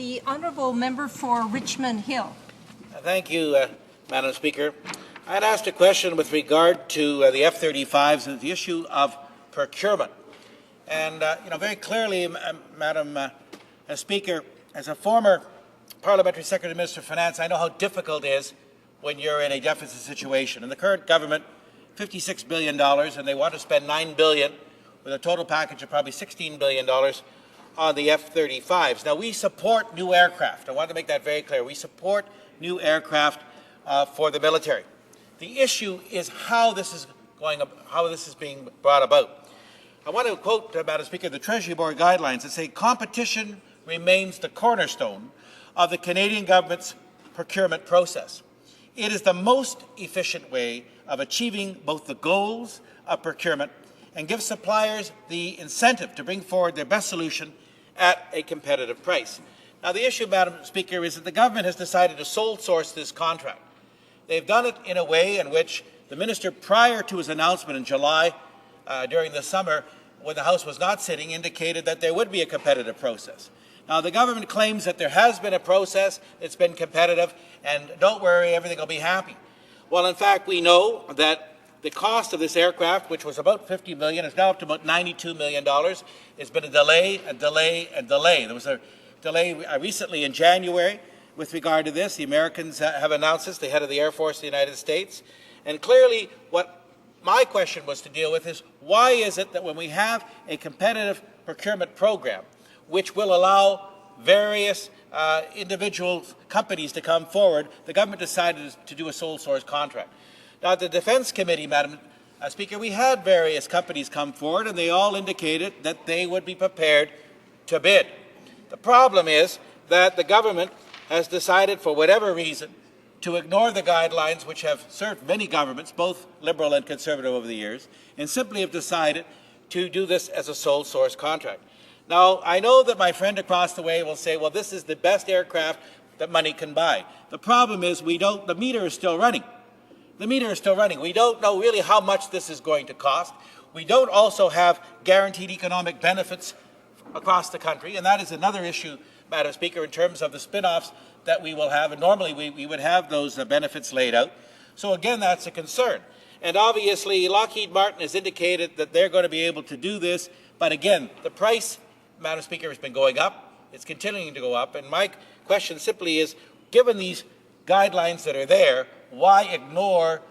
The Honourable Member for Richmond Hill. Thank you, Madam Speaker. I had asked a question with regard to the F-35s and the issue of procurement. And, very clearly, Madam Speaker, as a former Parliamentary Secretary Minister of Finance, I know how difficult it is when you're in a deficit situation. And the current government, $56 billion, and they want to spend $9 billion with a total package of probably $16 billion on the F-35s. Now, we support new aircraft. I want to make that very clear. We support new aircraft for the military. The issue is how this is being brought about. I want to quote, Madam Speaker, the Treasury Board guidelines that say competition remains the cornerstone of the Canadian government's procurement process. It is the most efficient way of achieving both the goals of procurement and gives suppliers the incentive to bring forward their best solution at a competitive price. Now, the issue, Madam Speaker, is that the government has decided to sole source this contract. They've done it in a way in which the minister, prior to his announcement in July, during the summer, when the House was not sitting, indicated that there would be a competitive process. Now, the government claims that there has been a process, it's been competitive, and don't worry, everything will be happy. Well, in fact, we know that the cost of this aircraft, which was about $50 million, is now up to about $92 million. It's been a delay. There was a delay recently in January with regard to this. The Americans have announced this, the head of the Air Force of the United States. And clearly, what my question was to deal with is, why is it that when we have a competitive procurement program, which will allow various individual companies to come forward, the government decided to do a sole source contract? Now, at the Defence Committee, Madam Speaker, we had various companies come forward, and they all indicated that they would be prepared to bid. The problem is that the government has decided, for whatever reason, to ignore the guidelines which have served many governments, both Liberal and Conservative over the years, and simply have decided to do this as a sole source contract. Now, I know that my friend across the way will say, well, this is the best aircraft that money can buy. The problem is the meter is still running. The meter is still running. We don't know really how much this is going to cost. We don't also have guaranteed economic benefits across the country, and that is another issue, Madam Speaker, in terms of the spin-offs that we will have, and normally we would have those benefits laid out. So again, that's a concern. And obviously, Lockheed Martin has indicated that they're going to be able to do this, but again, the price, Madam Speaker, has been going up. It's continuing to go up, and my question simply is, given these guidelines that are there, why ignore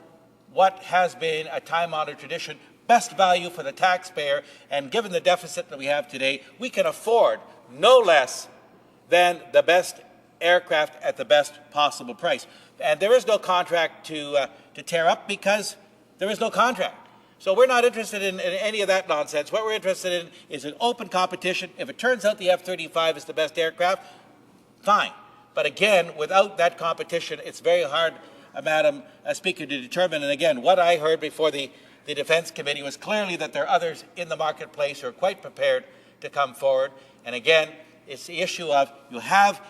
what has been a time-honored tradition, best value for the taxpayer, and given the deficit that we have today, we can afford no less than the best aircraft at the best possible price. And there is no contract to tear up because there is no contract. So we're not interested in any of that nonsense. What we're interested in is an open competition. If it turns out the F-35 is the best aircraft, fine. But again, without that competition, it's very hard, Madam Speaker, to determine. And again, what I heard before the Defence Committee was clearly that there are others in the marketplace who are quite prepared to come forward. And again, it's the issue of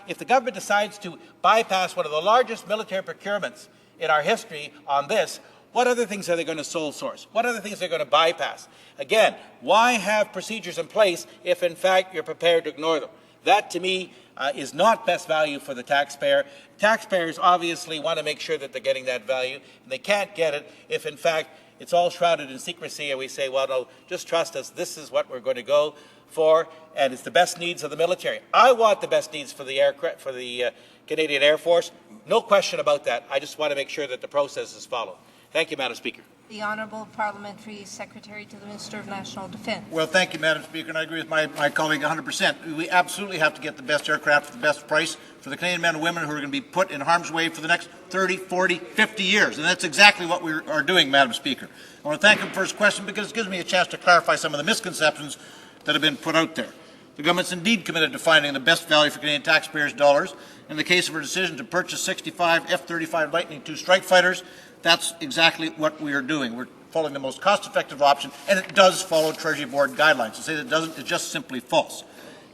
if the government decides to bypass one of the largest military procurements in our history on this, what other things are they going to sole source? What other things are they going to bypass? Again, why have procedures in place if, in fact, you're prepared to ignore them? That, to me, is not best value for the taxpayer. Taxpayers obviously want to make sure that they're getting that value, and they can't get it if, in fact, it's all shrouded in secrecy, and we say, well, no, just trust us. This is what we're going to go for, and it's the best needs of the military. I want the best needs for the aircraft, for the Canadian Air Force. No question about that. I just want to make sure that the process is followed. Thank you, Madam Speaker. The Honourable Parliamentary Secretary to the Minister of National Defence. Well, thank you, Madam Speaker, and I agree with my colleague 100%. We absolutely have to get the best aircraft for the best price for the Canadian men and women who are going to be put in harm's way for the next 30, 40, 50 years. And that's exactly what we are doing, Madam Speaker. I want to thank him for his question because it gives me a chance to clarify some of the misconceptions that have been put out there. The government's indeed committed to finding the best value for Canadian taxpayers' dollars. In the case of our decision to purchase 65 F-35 Lightning II strike fighters, that's exactly what we are doing. We're following the most cost-effective option, and it does follow Treasury Board guidelines. To say that it doesn't is just simply false.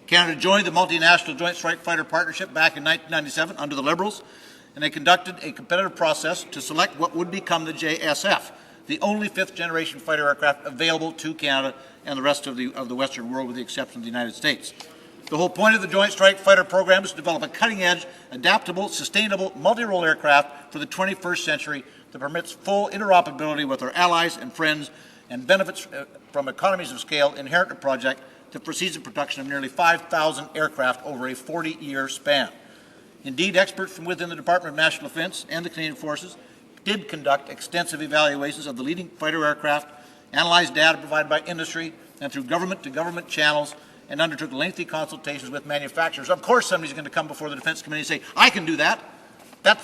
Canada joined the multinational Joint Strike Fighter Partnership back in 1997 under the Liberals, and they conducted a competitive process to select what would become the JSF, the only fifth-generation fighter aircraft available to Canada and the rest of the Western world, with the exception of the United States. The whole point of the Joint Strike Fighter program is to develop a cutting-edge, adaptable, sustainable, multi-role aircraft for the 21st century that permits full interoperability with our allies and friends and benefits from economies of scale inherent in the project that proceeds in production of nearly 5,000 aircraft over a 40-year span. Indeed, experts from within the Department of National Defence and the Canadian Forces did conduct extensive evaluations of the leading fighter aircraft, analyzed data provided by industry and through government-to-government channels, and undertook lengthy consultations with manufacturers. Of course, somebody's going to come before the Defence Committee and say, I can do that.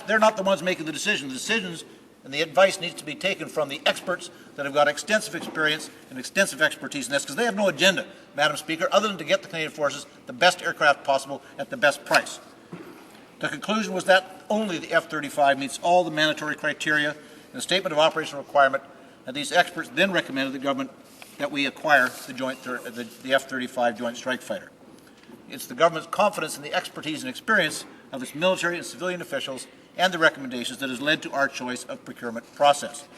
They're not the ones making the decisions. The decisions and the advice needs to be taken from the experts that have got extensive experience and extensive expertise in this, because they have no agenda, Madam Speaker, other than to get the Canadian Forces the best aircraft possible at the best price. The conclusion was that only the F-35 meets all the mandatory criteria in the Statement of Operational Requirement, and these experts then recommended the government that we acquire the F-35 Joint Strike Fighter. It's the government's confidence in the expertise and experience of its military and civilian officials and the recommendations that has led to our choice of procurement process.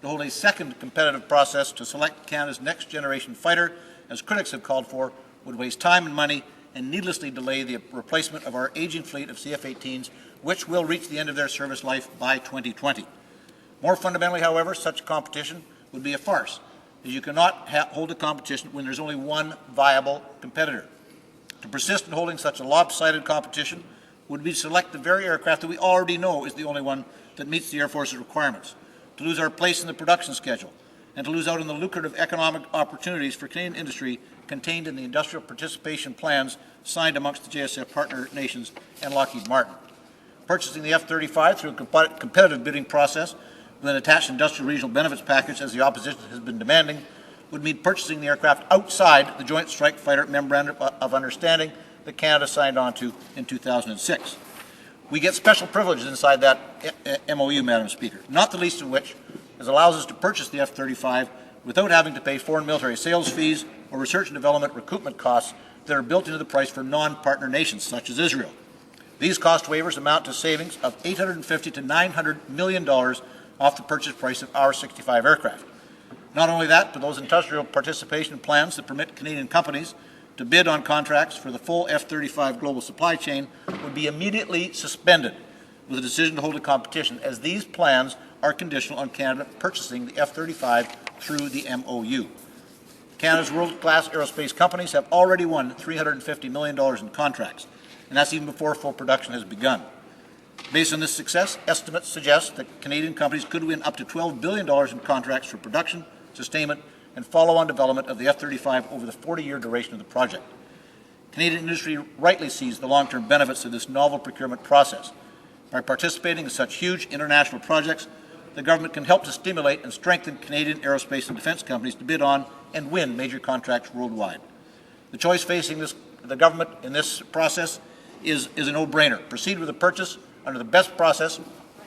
To hold a second competitive process to select Canada's next generation fighter, as critics have called for, would waste time and money and needlessly delay the replacement of our aging fleet of CF-18s, which will reach the end of their service life by 2020. More fundamentally, however, such competition would be a farce, as you cannot hold a competition when there's only one viable competitor. To persist in holding such a lopsided competition would be to select the very aircraft that we already know is the only one that meets the Air Force's requirements, to lose our place in the production schedule, and to lose out on the lucrative economic opportunities for Canadian industry contained in the industrial participation plans signed amongst the JSF partner nations and Lockheed Martin. Purchasing the F-35 through a competitive bidding process with an attached industrial regional benefits package, as the opposition has been demanding, would mean purchasing the aircraft outside the Joint Strike Fighter Memorandum of Understanding that Canada signed on to in 2006. We get special privileges inside that MOU, Madam Speaker, not the least of which is allows us to purchase the F-35 without having to pay foreign military sales fees or research and development recoupment costs that are built into the price for non-partner nations, such as Israel. These cost waivers amount to savings of $850 to $900 million off the purchase price of our 65 aircraft. Not only that, but those industrial participation plans that permit Canadian companies to bid on contracts for the full F-35 global supply chain would be immediately suspended with a decision to hold a competition, as these plans are conditional on Canada purchasing the F-35 through the MOU. Canada's world-class aerospace companies have already won $350 million in contracts, and that's even before full production has begun. Based on this success, estimates suggest that Canadian companies could win up to $12 billion in contracts for production, sustainment, and follow-on development of the F-35 over the 40-year duration of the project. Canadian industry rightly sees the long-term benefits of this novel procurement process. By participating in such huge international projects, the government can help to stimulate and strengthen Canadian aerospace and defence companies to bid on and win major contracts worldwide. The choice facing the government in this process is a no-brainer. Proceed with the purchase under the best process.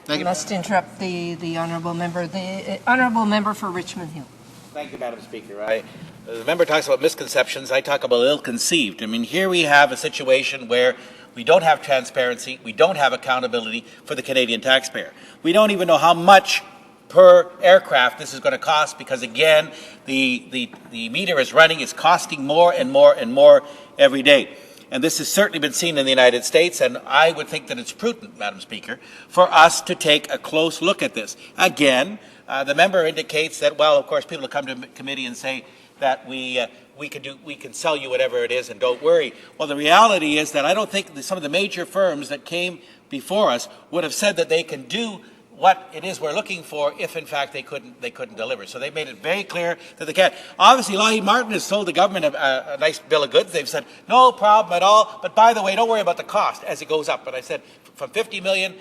I must interrupt the honourable member. The honourable member for Richmond Hill. Thank you, Madam Speaker. The member talks about misconceptions. I talk about ill-conceived. I mean, here we have a situation where we don't have transparency, we don't have accountability for the Canadian taxpayer. We don't even know how much per aircraft this is going to cost, because again, the meter is running, it's costing more and more and more every day. And this has certainly been seen in the United States, and I would think that it's prudent, Madam Speaker, for us to take a close look at this. Again, the member indicates that, well, of course, people will come to committee and say that we can sell you whatever it is and don't worry. Well, the reality is that I don't think that some of the major firms that came before us would have said that they can do what it is we're looking for if in fact they couldn't deliver. So they made it very clear that they can't. Obviously, Lockheed Martin has sold the government a nice bill of goods. They've said, no problem at all, but by the way, don't worry about the cost as it goes up. But I said, from 50 million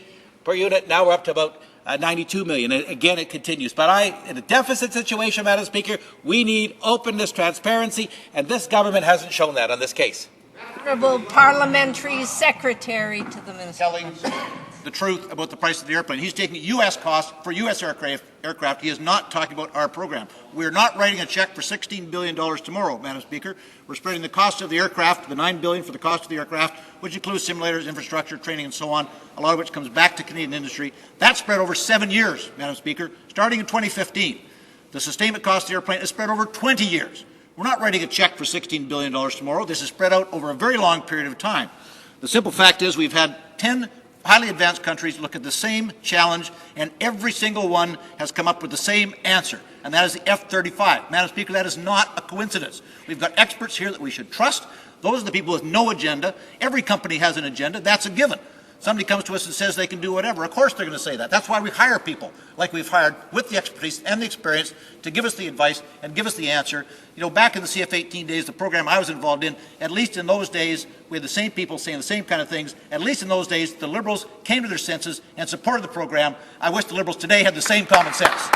per unit, now we're up to about 92 million. And again, it continues. But in a deficit situation, Madam Speaker, we need openness, transparency, and this government hasn't shown that on this case. Honourable Parliamentary Secretary to the Minister. Telling the truth about the price of the airplane. He's taking U.S. costs for U.S. aircraft. He is not talking about our program. We're not writing a check for $16 billion tomorrow, Madam Speaker. We're spreading the cost of the aircraft, the $9 billion for the cost of the aircraft, which includes simulators, infrastructure, training, and so on, a lot of which comes back to Canadian industry. That's spread over 7 years, Madam Speaker, starting in 2015. The sustainment cost of the airplane is spread over 20 years, We're not writing a check for $16 billion tomorrow. This is spread out over a very long period of time. The simple fact is we've had 10 highly advanced countries look at the same challenge, and every single one has come up with the same answer, and that is the F-35. Madam Speaker, that is not a coincidence. We've got experts here that we should trust. Those are the people with no agenda. Every company has an agenda. That's a given. Somebody comes to us and says they can do whatever. Of course they're going to say that. That's why we hire people like we've hired with the expertise and the experience to give us the advice and give us the answer. You know, back in the CF-18 days, the program I was involved in, at least in those days, we had the same people saying the same kind of things. At least in those days, the Liberals came to their senses and supported the program. I wish the Liberals today had the same common sense.